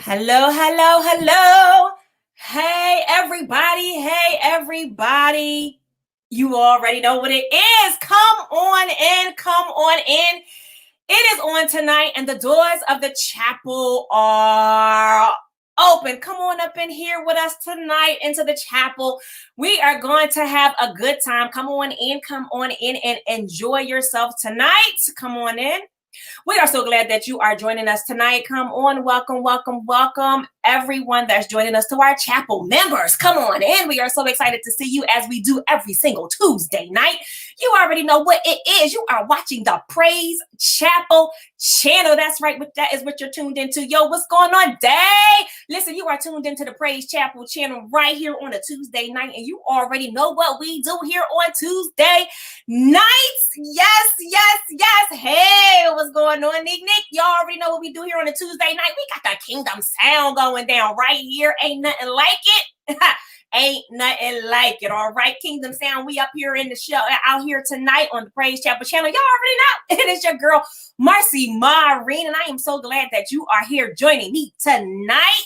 Hello, hello, hello. Hey, everybody. Hey, everybody. You already know what it is. Come on in. Come on in. It is on tonight, and the doors of the chapel are open. Come on up in here with us tonight into the chapel. We are going to have a good time. Come on in, and enjoy yourself tonight. Come on in. We are so glad that you are joining us tonight. Come on, welcome, welcome, welcome, everyone that's joining us, to our chapel members. Come on in. We are so excited to see you as we do every single Tuesday night. You already know what it is. You are watching the Praise Chapel channel. That's right. That is what you're tuned into. Yo, what's going on, Day? Listen, you are tuned into the Praise Chapel channel right here on a Tuesday night, and you already know what we do here on Tuesday nights. Yes, yes, yes. Hey, what's going on, Nick? Y'all already know what we do here on a Tuesday night. We got the Kingdom Sound going down right here. Ain't nothing like it. Ain't nothing like it. All right, Kingdom Sound. We up here in the show, out here tonight on the Praise Chapel channel. Y'all already know it is your girl, Marcy Maureen, and I am so glad that you are here joining me tonight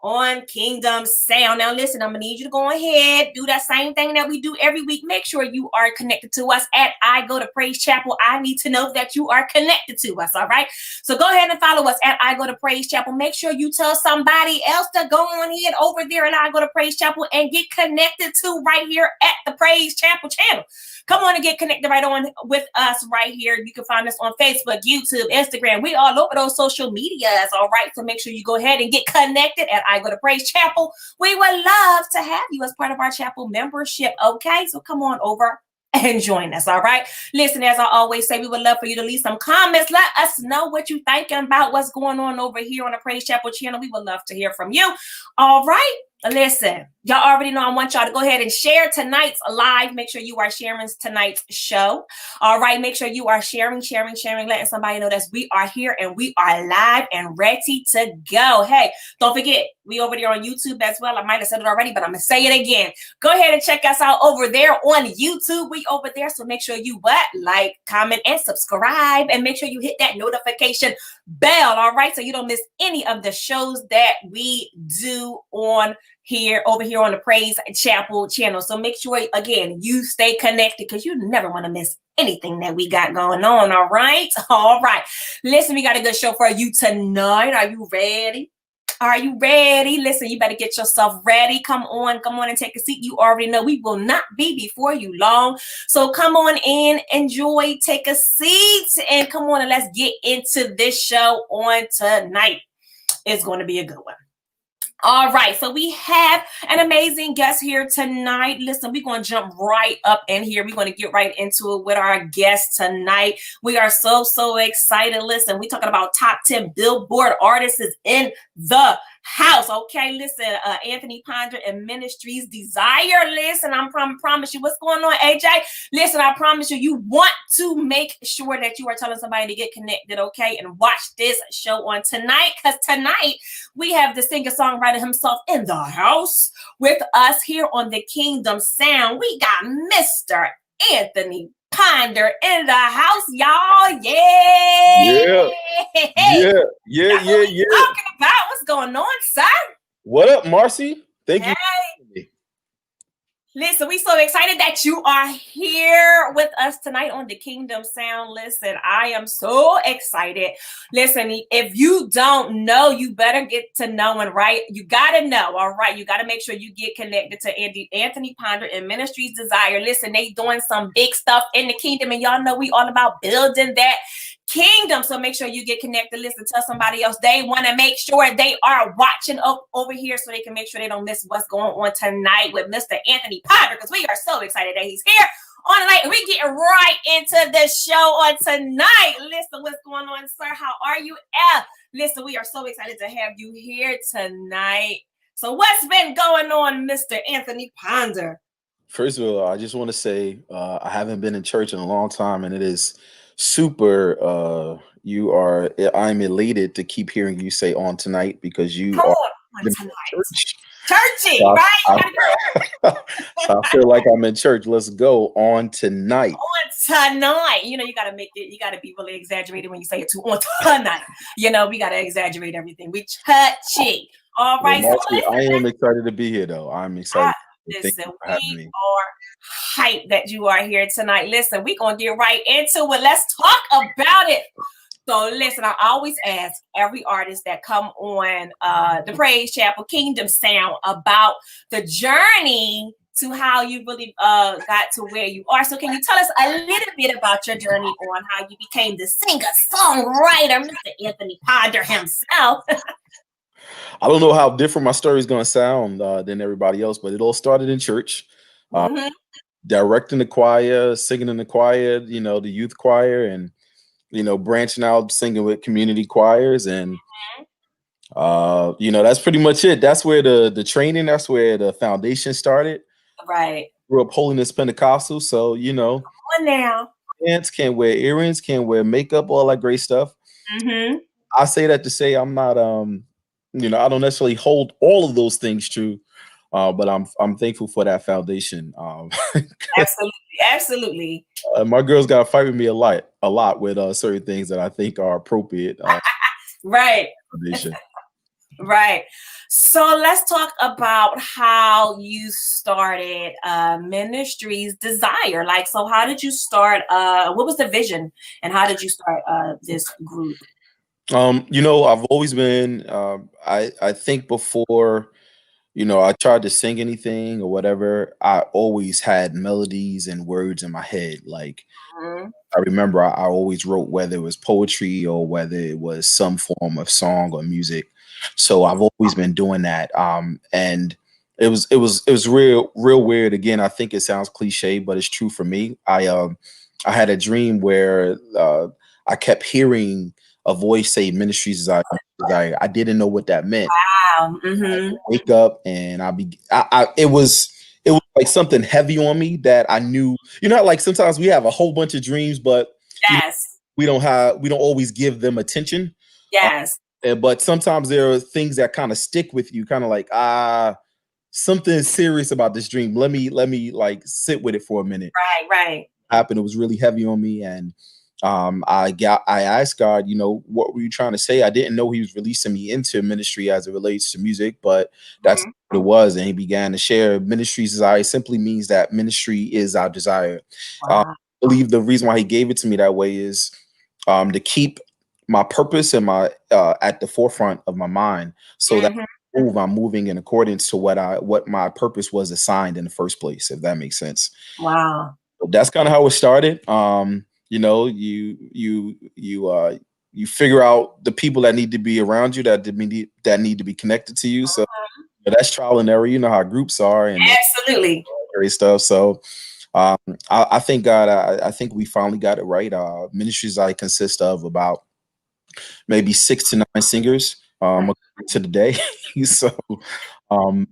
on Kingdom Sound. Now listen, I'm gonna need you to go ahead, do that same thing that we do every week. Make sure you are connected to us at I Go to Praise Chapel. I need to know that you are connected to us. All right, so go ahead and follow us at I Go to Praise Chapel. Make sure you tell somebody else to go on in over there and I Go to Praise Chapel and get connected to right here at the Praise Chapel channel. Come on and get connected right on with us right here. You can find us on Facebook, YouTube, Instagram. We all over those social medias, all right? So make sure you go ahead and get connected at I Go to Praise Chapel. We would love to have you as part of our chapel membership, okay? So come on over and join us, all right? Listen, as I always say, we would love for you to leave some comments. Let us know what you're thinking about what's going on over here on the Praise Chapel channel. We would love to hear from you, all right? Listen, y'all already know I want y'all to go ahead and share tonight's live. Make sure you are sharing tonight's show. All right, make sure you are sharing, letting somebody know that we are here and we are live and ready to go. Hey, don't forget, we over there on YouTube as well. I might have said it already, but I'm going to say it again. Go ahead and check us out over there on YouTube. We over there, so make sure you like, comment, and subscribe, and make sure you hit that notification bell, all right, so you don't miss any of the shows that we do on over here on the Praise Chapel channel. So make sure, again, you stay connected, because you never want to miss anything that we got going on. All right. Listen, we got a good show for you tonight. Are you ready? Are you ready? Listen, you better get yourself ready. Come on and take a seat. You already know we will not be before you long. So come on in, enjoy, take a seat, and come on and let's get into this show on tonight. It's going to be a good one. All right, so we have an amazing guest here tonight. Listen, we're going to jump right up in here. We're going to get right into it with our guest tonight. We are so excited. Listen, we're talking about top 10 Billboard artists in the house. Okay, listen, Anthony Ponder and Ministries Desire. Listen, I promise you, what's going on, AJ? Listen, I promise you, you want to make sure that you are telling somebody to get connected, okay, and watch this show on tonight, because tonight we have the singer-songwriter himself in the house with us here on the Kingdom Sound. We got Mr. Anthony Ponder in the house, y'all. Yeah. Talking about what's going on, sir. What up, Marcy? Thank you. Listen, we so excited that you are here with us tonight on the Kingdom Sound. Listen, I am so excited. Listen, if you don't know, you better get to knowing, right? You got to know, all right? You got to make sure you get connected to Anthony Ponder and Ministries Desire. Listen, they doing some big stuff in the kingdom, and y'all know we all about building that kingdom. So make sure you get connected. Listen, tell somebody else. They want to make sure they are watching up over here so they can make sure they don't miss what's going on tonight with Mr. Anthony Ponder, because we are so excited that he's here on tonight. We get right into the show on tonight. Listen, what's going on, sir? How are you? Listen, we are so excited to have you here tonight. So what's been going on, Mr. Anthony Ponder? First of all, I just want to say I haven't been in church in a long time, and it is super. I'm elated to keep hearing you say on tonight, because you are in church. Churchy, So right? I, I feel like I'm in church. Let's go on tonight. On tonight. You know, you gotta make it, you gotta be really exaggerated when you say it too. On tonight. You know, we gotta exaggerate everything. We churchy. All Well, right. So Marcy, I am excited to be here, though. I'm excited. Thank listen, you for having we me. are hyped that you are here tonight. Listen, we're gonna get right into it. Let's talk about it. So listen, I always ask every artist that come on the Praise Chapel Kingdom Sound about the journey to how you really got to where you are. So can you tell us a little bit about your journey on how you became the singer-songwriter, Mr. Anthony Ponder himself? I don't know how different my story is going to sound than everybody else, but it all started in church. Mm-hmm. Directing the choir, singing in the choir, you know, the youth choir, and you know, branching out, singing with community choirs, and you know, that's pretty much it. That's where the training, that's where the foundation started. Right. Grew up Holiness Pentecostal, so you know, Come on now. pants, can't wear earrings, can't wear makeup, all that great stuff. Mm-hmm. I say that to say I'm not, you know, I don't necessarily hold all of those things true, but I'm thankful for that foundation. Absolutely, absolutely. My girls got to fight with me a lot with certain things that I think are appropriate. Right. Foundation. Right. So let's talk about how you started Ministries Desire. Like, so how did you start? What was the vision and how did you start this group? You know, I've always been, I think before, you know, I tried to sing anything or whatever, I always had melodies and words in my head. Like, Mhm. I remember I always wrote, whether it was poetry or whether it was some form of song or music. So I've always been doing that. And it was real weird. Again, I think it sounds cliche, but it's true for me. I had a dream where I kept hearing a voice say ministries desire, desire. I didn't know what that meant. Wow. Mm-hmm. Wake up and it was like something heavy on me that I knew, you know, like sometimes we have a whole bunch of dreams, but you know, Yes. we don't always give them attention. Uh, Yes. but sometimes there are things that kind of stick with you, kind of like, something serious about this dream. Let me like sit with it for a minute. Right. Right. Happened. It was really heavy on me, and I asked God, you know, what were you trying to say? I didn't know He was releasing me into ministry as it relates to music, but that's Mhm. what it was. And He began to share ministry's desire simply means that ministry is our desire. Wow. I believe the reason why He gave it to me that way is to keep my purpose and my at the forefront of my mind, so that Mhm. I'm moving in accordance to what my purpose was assigned in the first place, if that makes sense. Wow. That's kind of how it started. You know, you figure out the people that need to be around you, that need to be connected to you. So that's trial and error. You know how groups are and Absolutely. great stuff. So um, I thank God. I think we finally got it right. Ministries I consist of about maybe 6 to 9 singers to the day. So,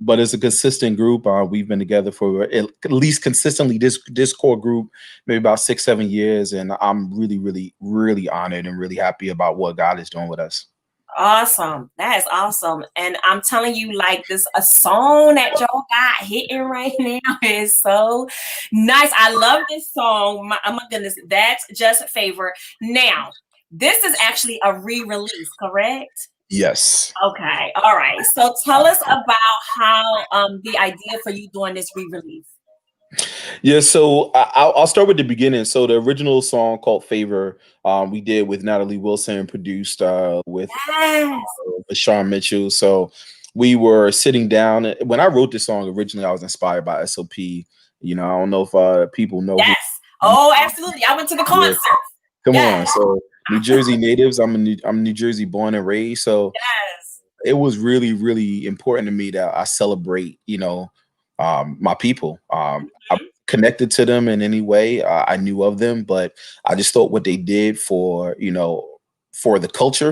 but it's a consistent group. We've been together for at least consistently this core group, maybe about 6 7 years, and I'm really honored and really happy about what God is doing with us. Awesome. That is awesome. And I'm telling you, like this, a song that y'all got hitting right now is so nice. I love this song. Oh my goodness, that's just a favorite. Now, this is actually a re-release, correct? Yes. Okay. All right. So tell us about how the idea for you doing this re-release. Yeah, so I'll start with the beginning. So the original song called "Favor," we did with Natalie Wilson, produced with Yes. Sean Mitchell. So we were sitting down. When I wrote this song originally, I was inspired by SOP. You know, I don't know if people know who. Yes. Oh, absolutely. I went to the Yeah, concert. come on. Yes. So New Jersey natives. I'm New Jersey born and raised. So Yes. it was really important to me that I celebrate, you know, my people. I'm connected to them in any way. I knew of them, but I just thought what they did for, you know, for the culture,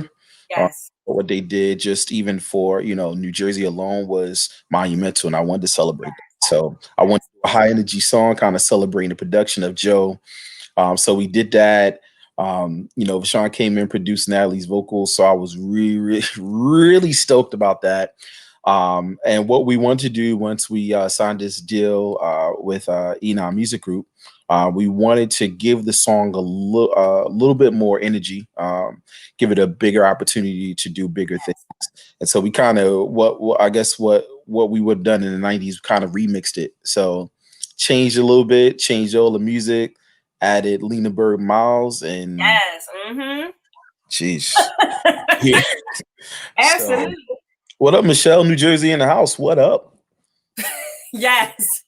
uh, Yes. what they did just even for, you know, New Jersey alone was monumental, and I wanted to celebrate that. So I wanted to do a high energy song, kind of celebrating the production of Joe. So we did that. You know, Sean came in, produced Natalie's vocals, so I was really stoked about that. And what we want to do once we signed this deal with Enon Music Group, we wanted to give the song a little bit more energy, give it a bigger opportunity to do bigger things. And so we kind of I guess what we would have done in the 90s, kind of remixed it. So changed a little bit, changed all the music, added Lena Bird Miles, and Yes. Mm-hmm. jeez. Yeah. Absolutely. So, what up, Michelle, New Jersey in the house? What up? Yes.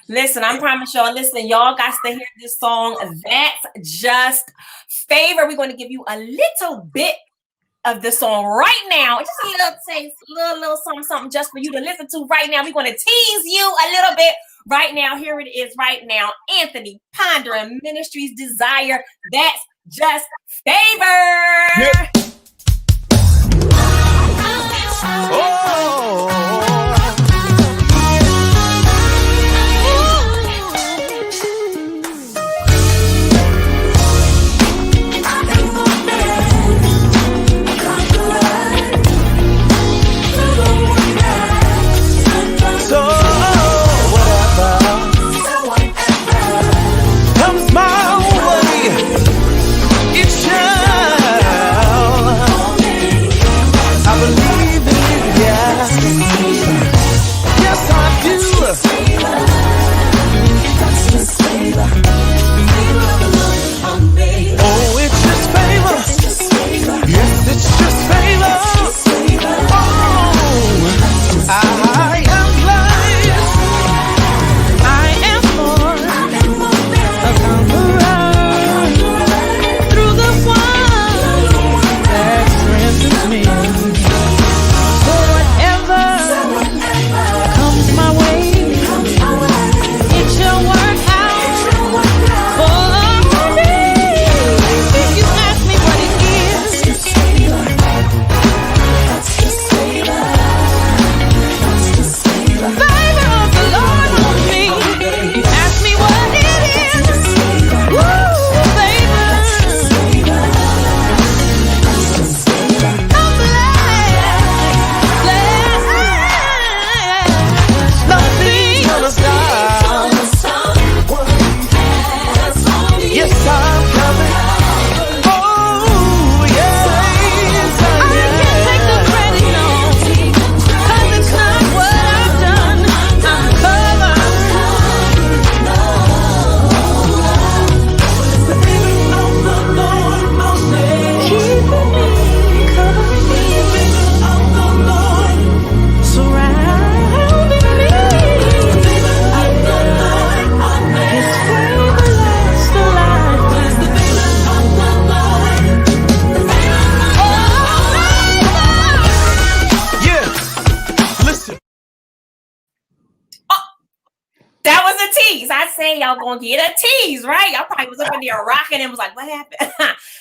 Listen, I promise y'all, listen, y'all got to hear this song. That's Just Favor. We're going to give you a little bit of the song right now. Just a little taste, little something just for you to listen to right now. We're going to tease you a little bit right now. Here it is right now. Anthony Ponder and Ministries Desire. That's Just Favor. Yep. Oh. Y'all gonna get a tease, right? Y'all probably was up in there rocking and was like, what happened?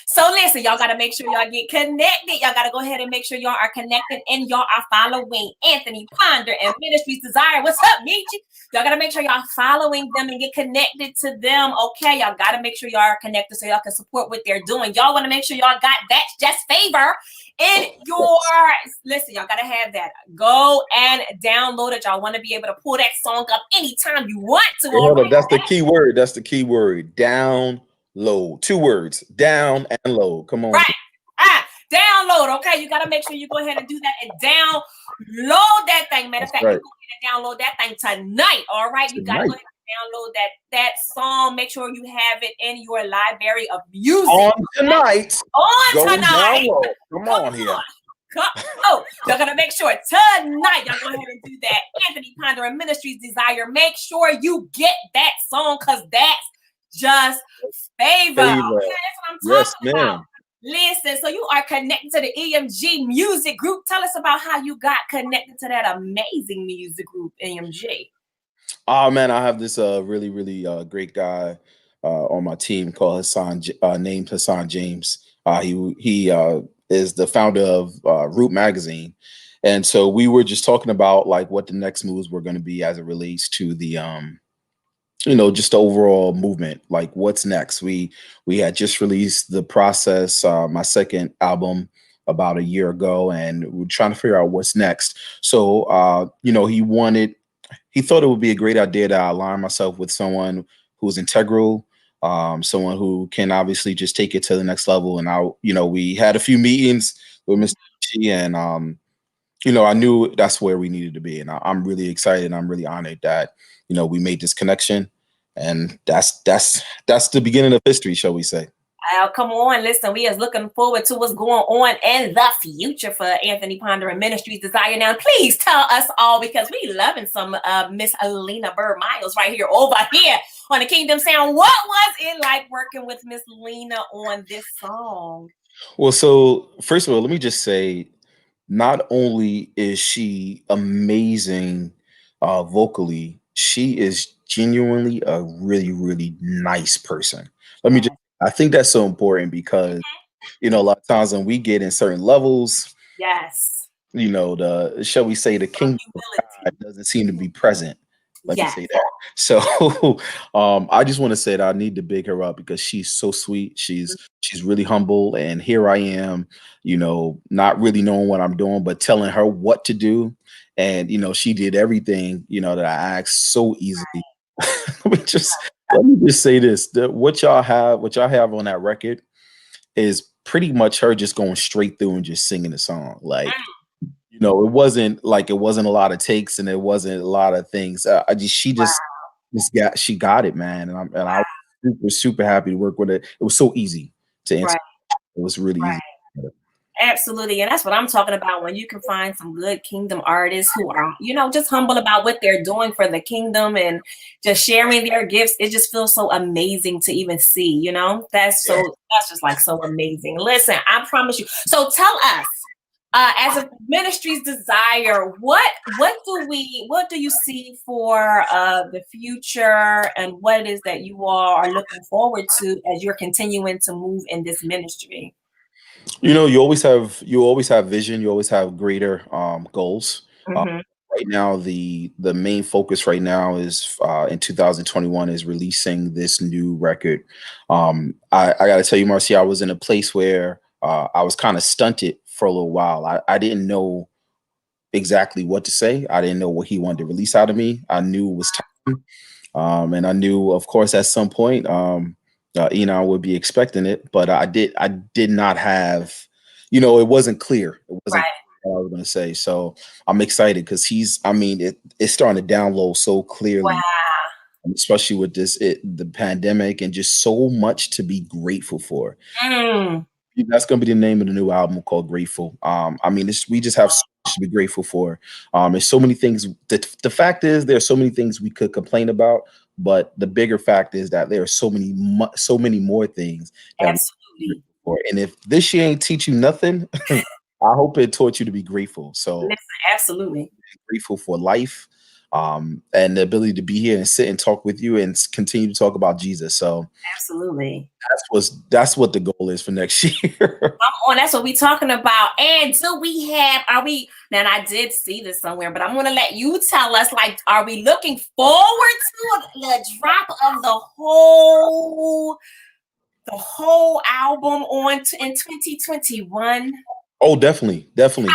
So listen, y'all gotta make sure y'all get connected. Y'all gotta go ahead and make sure y'all are connected and y'all are following Anthony Ponder and Ministries Desire. What's up, Michi? Y'all gotta make sure y'all following them and get connected to them. Okay, y'all gotta make sure y'all are connected so y'all can support what they're doing. Y'all want to make sure y'all got That's Just Favor in your listen. Y'all gotta have that. Go and download it. Y'all want to be able to pull that song up anytime you want to. Hold up, that's the key word. That's the key word. Download. 2 words. Down and load. Come on. Right. Download. Okay, you gotta make sure you go ahead and do that and download that thing. Matter of fact, you go ahead and download that thing tonight. All right, you gotta go ahead and download that song. Make sure you have it in your library of music on tonight. On tonight. Come on here. Y'all gotta make sure tonight y'all go ahead and do that. Anthony Ponder and Ministries Desire. Make sure you get that song because that's just favor. Okay, that's what I'm talking about. Listen, so you are connected to the EMG Music Group. Tell us about how you got connected to that amazing music group, EMG. Oh man, I have this really great guy on my team called Hassan, named Hassan James. He is the founder of Root Magazine, and so we were just talking about like what the next moves were going to be as it relates to the just the overall movement. Like what's next? We had just released The Process, my second album, about a year ago, and we're trying to figure out what's next. So, he thought it would be a great idea to align myself with someone who's integral, someone who can obviously just take it to the next level. And we had a few meetings with Mr. Chi, and I knew that's where we needed to be. And I'm really excited. And I'm really honored that we made this connection, and that's the beginning of history, shall we say? Oh, come on, listen, we is looking forward to what's going on in the future for Anthony Pondering Ministries Desire. Now, please tell us all, because we loving some Miss Lena Bird Miles right here over here on the Kingdom Sound. What was it like working with Miss Lena on this song? Well, so first of all, let me just say, not only is she amazing vocally, she is genuinely a really, really nice person. I think that's so important because, a lot of times when we get in certain levels, yes, shall we say, the kingdom of God doesn't seem to be present. Let me say that. So I just want to say that I need to big her up because she's so sweet. She's really humble. And here I am, not really knowing what I'm doing, but telling her what to do. And, she did everything, that I asked so easily. Let me just say this. What y'all have on that record is pretty much her just going straight through and just singing the song. Like, it wasn't a lot of takes and it wasn't a lot of things. She got it, man. And I was super happy to work with it. It was so easy to answer. It was really easy. Absolutely. And that's what I'm talking about, when you can find some good kingdom artists who are, just humble about what they're doing for the kingdom and just sharing their gifts. It just feels so amazing to even see, that's just like so amazing. Listen, I promise you. So tell us, as a Ministry's Desire, what do you see for the future, and what it is that you all are looking forward to as you're continuing to move in this ministry? You always have vision. You always have greater goals. Right now, the main focus right now is in 2021 is releasing this new record. I got to tell you, Marcy, I was in a place where I was kind of stunted for a little while. I didn't know exactly what to say. I didn't know what he wanted to release out of me. I knew it was time, and I knew, of course, at some point, would be expecting it, but I did not have, it wasn't clear. It wasn't what I was going to say. So I'm excited because it's starting to download so clearly, especially with the pandemic, and just so much to be grateful for. That's going to be the name of the new album, called Grateful. We just have so much to be grateful for. There's so many things. The fact is, there are so many things we could complain about, but the bigger fact is that there are so many more things. Absolutely. And if this year ain't teach you nothing, I hope it taught you to be grateful. So listen, absolutely grateful for life, and the ability to be here and sit and talk with you and continue to talk about Jesus. So absolutely, that's what the goal is for next year. Come on, that's what we're talking about. And do we have? Now, I did see this somewhere, but I'm going to let you tell us. Like, are we looking forward to the drop of the whole album in 2021? Oh, definitely. Yes, we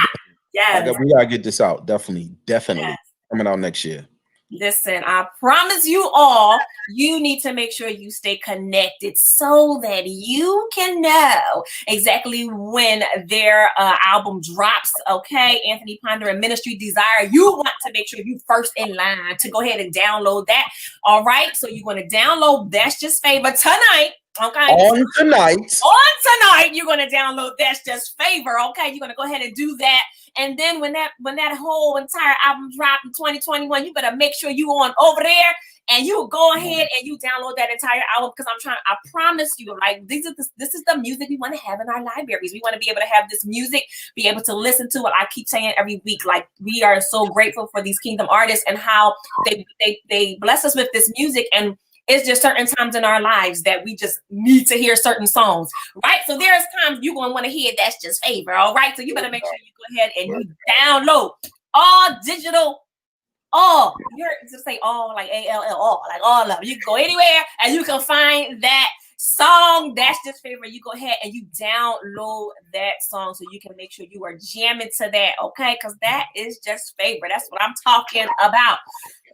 gotta get this out. Definitely. Yes. Coming out next year. Listen, I promise you all, you need to make sure you stay connected so that you can know exactly when their album drops. Okay, Anthony Pondering Ministry Desire. You want to make sure you first in line to go ahead and download that. All right, so you're going to download That's Just Favor tonight. Okay. On tonight, you're going to download That's Just Favor. Okay, you're going to go ahead and do that. And then when that whole entire album dropped in 2021, you better make sure you on over there and you go ahead and you download that entire album, because I promise you, like, this is the music we want to have in our libraries. We want to be able to have this music, be able to listen to it. I keep saying every week, like, we are so grateful for these kingdom artists and how they bless us with this music. And it's just certain times in our lives that we just need to hear certain songs, right? So there's times you're going to want to hear That's Just Favor, all right? So you better make sure you go ahead and you download all digital, you're just say all, like ALL, all, like all of them. You can go anywhere and you can find that song that's just favorite, you go ahead and you download that song so you can make sure you are jamming to that, okay? Because that is just favorite. That's what I'm talking about.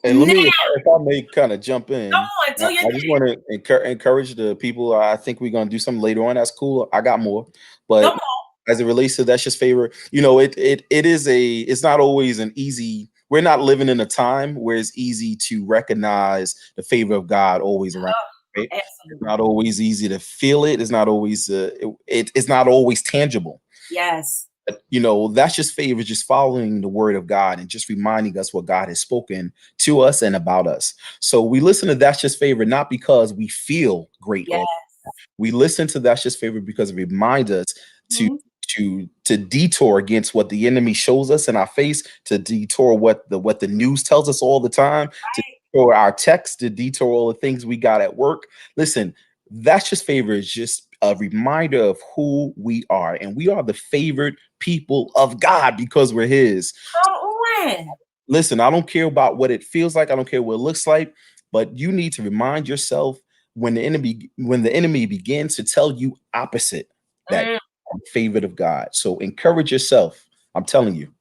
And let Now, me, if I may kind of jump go in, on, do your I just thing. want to encourage the people. I think we're going to do something later on. That's cool. I got more. But Come on. as it relates to that's just favorite, it's not always an easy, we're not living in a time where it's easy to recognize the favor of God always around. Right? It's Absolutely. not always easy to feel it. It's not always it's not always tangible. Yes. That's just favor, just following the word of God and just reminding us what God has spoken to us and about us. So we listen to That's Just Favor not because we feel great, Yes. or we listen to That's Just Favor because it reminds us to detour against what the enemy shows us in our face, to detour what the news tells us all the time, to detour our text, to detour all the things we got at work. Listen, That's Just Favor is just a reminder of who we are, and we are the favored people of God because we're His. Come on. Listen, I don't care about what it feels like. I don't care what it looks like, but you need to remind yourself when the enemy begins to tell you opposite, that you're favored of God. So encourage yourself. I'm telling you.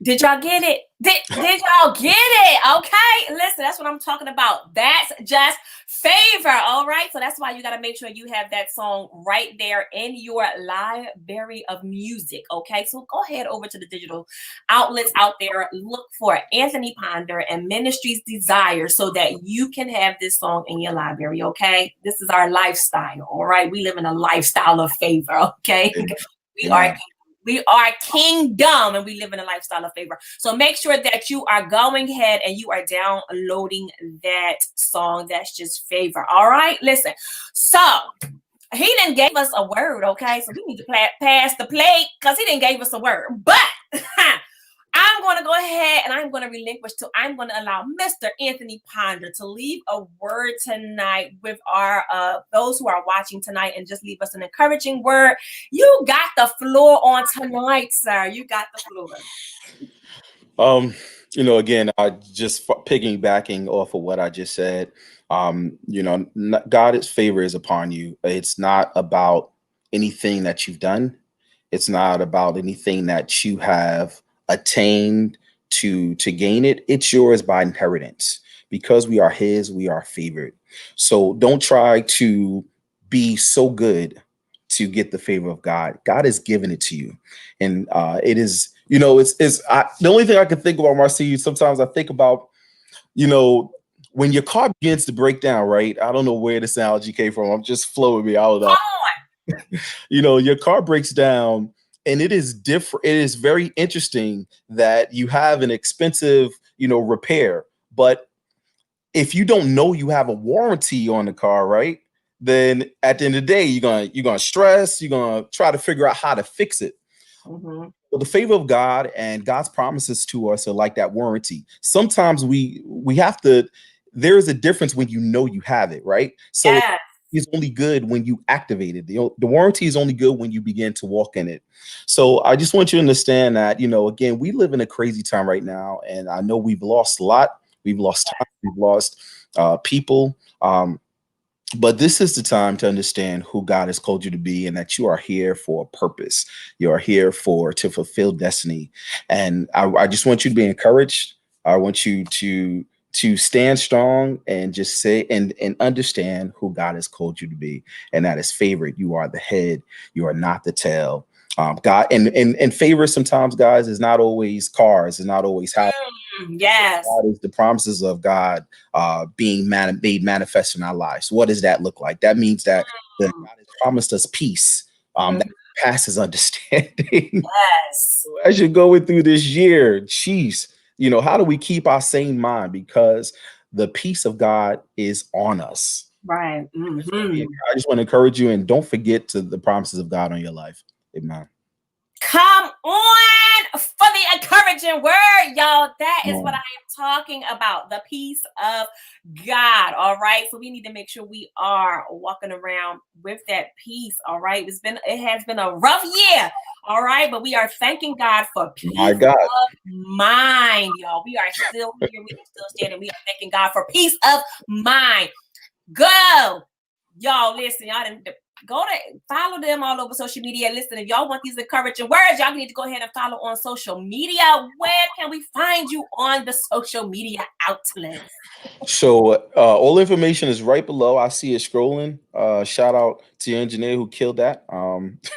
Did y'all get it? Did y'all get it? Okay, listen, that's what I'm talking about. That's just favor. All right, so that's why you got to make sure you have that song right there in your library of music. Okay, so go ahead over to the digital outlets out there, look for Anthony Ponder and Ministries Desire so that you can have this song in your library. Okay, this is our lifestyle. All right, we live in a lifestyle of favor. Okay, we are kingdom and we live in a lifestyle of favor. So make sure that you are going ahead and you are downloading that song. That's just favor. All right, listen. So he didn't give us a word, okay? So we need to pass the plate because he didn't give us a word. But I'm going to go ahead and I'm going to I'm going to allow Mr. Anthony Ponder to leave a word tonight with our those who are watching tonight, and just leave us an encouraging word. You got the floor on tonight, sir. You got the floor. Again, I just piggybacking off of what I just said. God's favor is upon you. It's not about anything that you've done. It's not about anything that you have attained to gain it. It's yours by inheritance. Because we are His, we are favored. So don't try to be so good to get the favor of God. God has given it to you, and it is. The only thing I can think about, Marcy. Sometimes I think about, when your car begins to break down. Right? I don't know where this analogy came from. I'm just flowing me out of that. Your car breaks down. And it is different. It is very interesting that you have an expensive, repair. But if you don't know you have a warranty on the car, right? Then at the end of the day, you're gonna stress. You're gonna try to figure out how to fix it. Well, the favor of God and God's promises to us are like that warranty. Sometimes we have to. There is a difference when you know you have it, right? So. Yeah. Is only good when you activate it. The warranty is only good when you begin to walk in it. So I just want you to understand that, again, we live in a crazy time right now. And I know we've lost a lot. We've lost time. We've lost people. But this is the time to understand who God has called you to be, and that you are here for a purpose. You are here to fulfill destiny. And I just want you to be encouraged. I want you to stand strong and just say and understand who God has called you to be, and that is favored. You are the head, you are not the tail. God and favor sometimes, guys, is not always cars, is not always houses. Yes, God is the promises of God being made manifest in our lives. What does that look like? That means that God has promised us peace that passes understanding. Yes. As you're going through this year, geez. How do we keep our sane mind? Because the peace of God is on us. Right. I just want to encourage you, and don't forget the promises of God on your life. Amen. Come on for the encouraging word, y'all. That is what I am talking about. The peace of God. All right. So we need to make sure we are walking around with that peace. All right. It has been a rough year. All right. But we are thanking God for peace of mind, y'all. We are still here. We are still standing. We are thanking God for peace of mind. Go. Y'all listen, y'all didn't go to follow them all over social media. Listen, if y'all want these encouraging words, y'all need to go ahead and follow on social media. Where can we find you on the social media outlets? So all information is right below. I see it scrolling. Shout out to your engineer who killed that.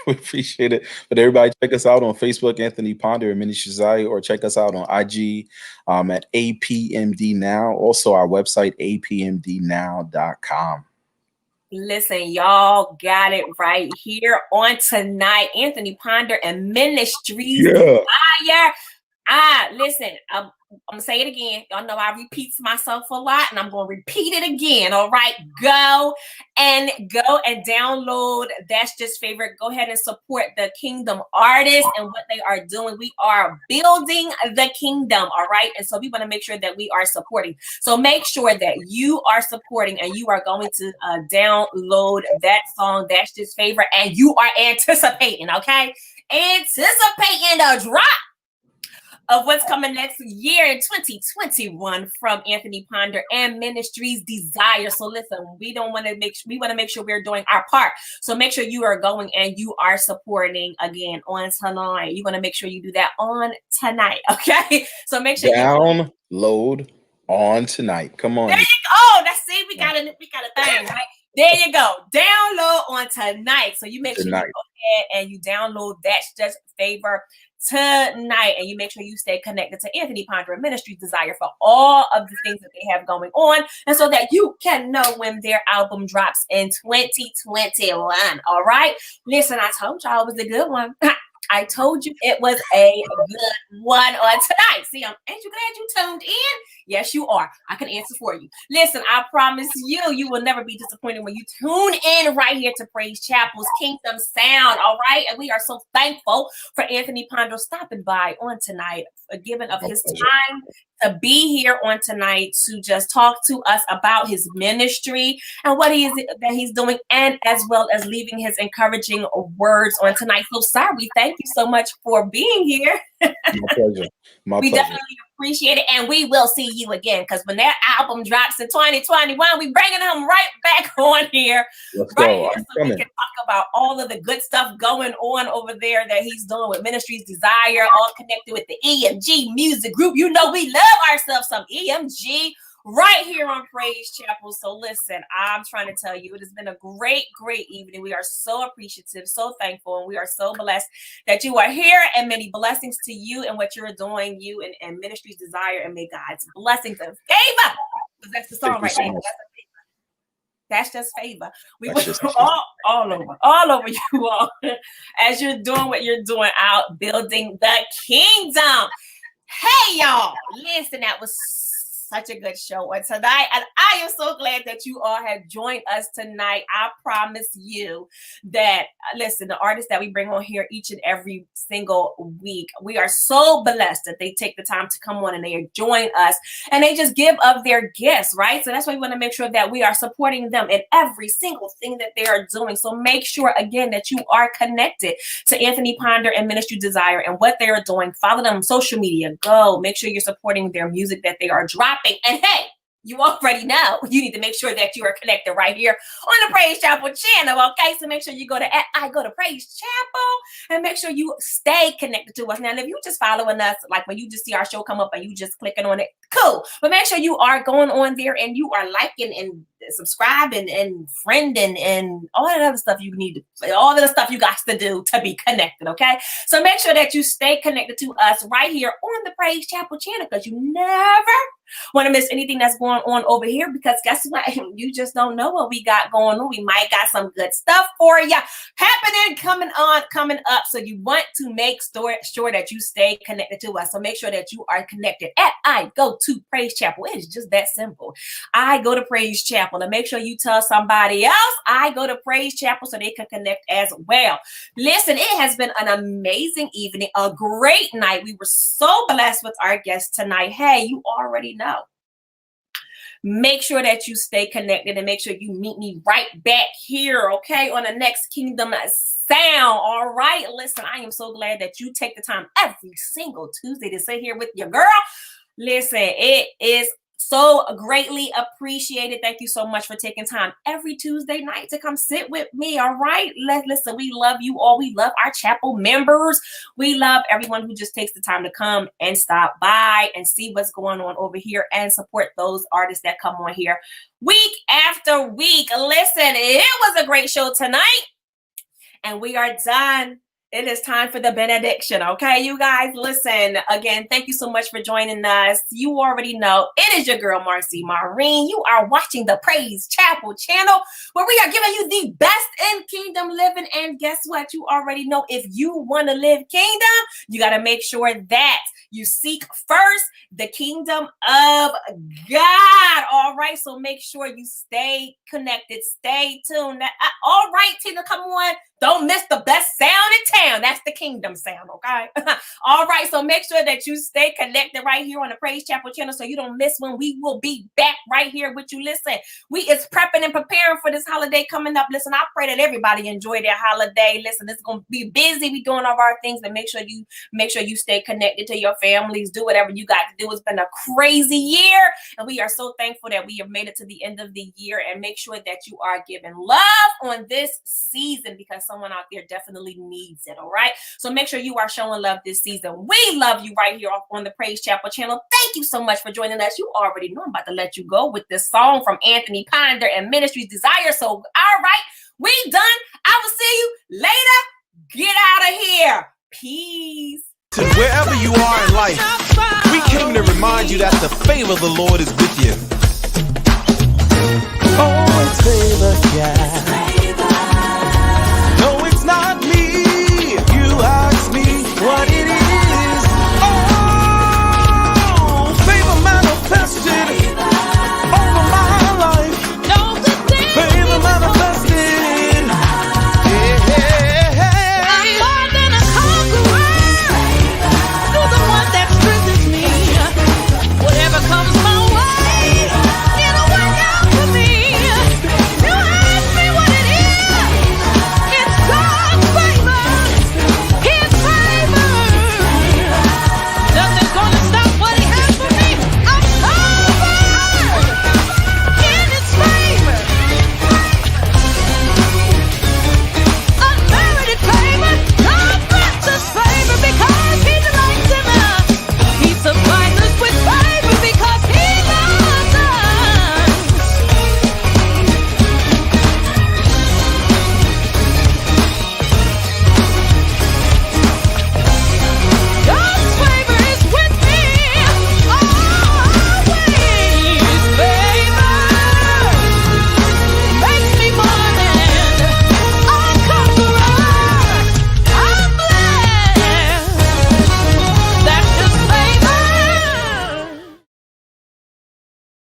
We appreciate it. But everybody, check us out on Facebook, Anthony Ponder and Ministry Desire, or check us out on IG at APMD Now. Also, our website, apmdnow.com. Listen, y'all got it right here on tonight. Anthony Ponder and Ministries Desire. Listen, I'm gonna say it again. Y'all know I repeat myself a lot, and I'm gonna repeat it again. All right, go and download That's Just Favorite. Go ahead and support the Kingdom artists and what they are doing. We are building the kingdom, all right, and so we want to make sure that we are supporting. So make sure that you are supporting, and you are going to download that song, That's Just Favorite, and you are anticipating, okay, anticipating the drop of what's coming next year in 2021 from Anthony Ponder and Ministries Desire. So listen, we want to make sure we're doing our part. So make sure you are going and you are supporting again on tonight. You want to make sure you do that on tonight, okay? So make sure download on tonight. Come on. There you go. That's it. We got a thing, right? There you go. Download on tonight. So you make sure you go ahead and you download That's Just Favorite tonight, and you make sure you stay connected to Anthony Ponder and Ministries Desire for all of the things that they have going on, and so that you can know when their album drops in 2021. All right, listen, I told y'all it was a good one. I told you it was a good one on tonight. See, ain't you glad you tuned in? Yes, you are. I can answer for you. Listen, I promise you will never be disappointed when you tune in right here to Praise Chapel's Kingdom Sound. All right. And we are so thankful for Anthony Ponder stopping by on tonight, for giving up his time to be here on tonight to just talk to us about his ministry and what he's doing, and as well as leaving his encouraging words on tonight. So, sir, we thank you so much for being here. My pleasure. We definitely appreciate it, and we will see you again, because when that album drops in 2021, we bringing him right back on here. Let's go. So we can talk about all of the good stuff going on over there that he's doing with Ministries Desire, all connected with the EMG Music Group. You know we love ourselves some EMG right here on Praise Chapel. So listen, I'm trying to tell you, it has been a great, great evening. We are so appreciative, so thankful, and we are so blessed that you are here, and many blessings to you and what you're doing, you and Ministries Desire, and may God's blessings and favor, because that's the song right there. That's just favor. We were all over you all as you're doing what you're doing out building the kingdom. Hey, y'all, listen, that was such a good show tonight, and I am so glad that you all have joined us tonight. I promise you that, listen, the artists that we bring on here each and every single week, we are so blessed that they take the time to come on and they join us, and they just give up their gifts, right? So that's why we want to make sure that we are supporting them in every single thing that they are doing. So make sure, again, that you are connected to Anthony Ponder and Ministry Desire and what they are doing. Follow them on social media. Go. Make sure you're supporting their music that they are dropping. And hey, you already know you need to make sure that you are connected right here on the Praise Chapel channel, okay? So make sure you go to Praise Chapel and make sure you stay connected to us. Now, if you just following us, like when you just see our show come up and you just clicking on it, cool. But make sure you are going on there and you are liking and subscribing and friending and all that other stuff you need to, all the stuff you got to do to be connected, okay? So make sure that you stay connected to us right here on the Praise Chapel channel, because you never want to miss anything that's going on over here, because guess what? You just don't know what we got going on. We might got some good stuff for you happening, coming up. So you want to make sure that you stay connected to us. So make sure that you are connected at I Go to Praise Chapel. It is just that simple. I Go to Praise Chapel, and make sure you tell somebody else I Go to Praise Chapel so they can connect as well. Listen, it has been an amazing evening, a great night. We were so blessed with our guests tonight. Hey, you already know. Make sure that you stay connected and make sure you meet me right back here, okay, on the next Kingdom Sound. All right, listen, I am so glad that you take the time every single Tuesday to sit here with your girl. Listen, it is So greatly appreciated. Thank you so much for taking time every Tuesday night to come sit with me. All right. Listen, we love you all. We love our chapel members. We love everyone who just takes the time to come and stop by and see what's going on over here and support those artists that come on here week after week. Listen, it was a great show tonight, and we are done. It is time for the benediction. Okay, you guys, listen again. Thank you so much for joining us. You already know it is your girl, Marcy Maureen. You are watching the Praise Chapel channel, where we are giving you the best in kingdom living. And guess what? You already know, if you want to live kingdom, you got to make sure that you seek first the kingdom of God. All right, so make sure you stay connected, stay tuned. All right, Tina, come on. Don't miss the best sound in town. That's the kingdom sound, okay? All right, so make sure that you stay connected right here on the Praise Chapel channel so you don't miss when we will be back right here with you. Listen, we is prepping and preparing for this holiday coming up. Listen, I pray that everybody enjoy their holiday. Listen, it's going to be busy. We doing all of our things, but make sure you stay connected to your families. Do whatever you got to do. It's been a crazy year, and we are so thankful that we have made it to the end of the year. And make sure that you are giving love on this season, because someone out there definitely needs it. All right, so make sure you are showing love this season. We love you right here on the Praise Chapel channel. Thank you so much for joining us. You already know I'm about to let you go with this song from Anthony Ponder and Ministries Desire. So all right, we done. I will see you later. Get out of here. Peace. Wherever you are in life, we came to remind you that the favor of the Lord is with you. Always favor, yeah.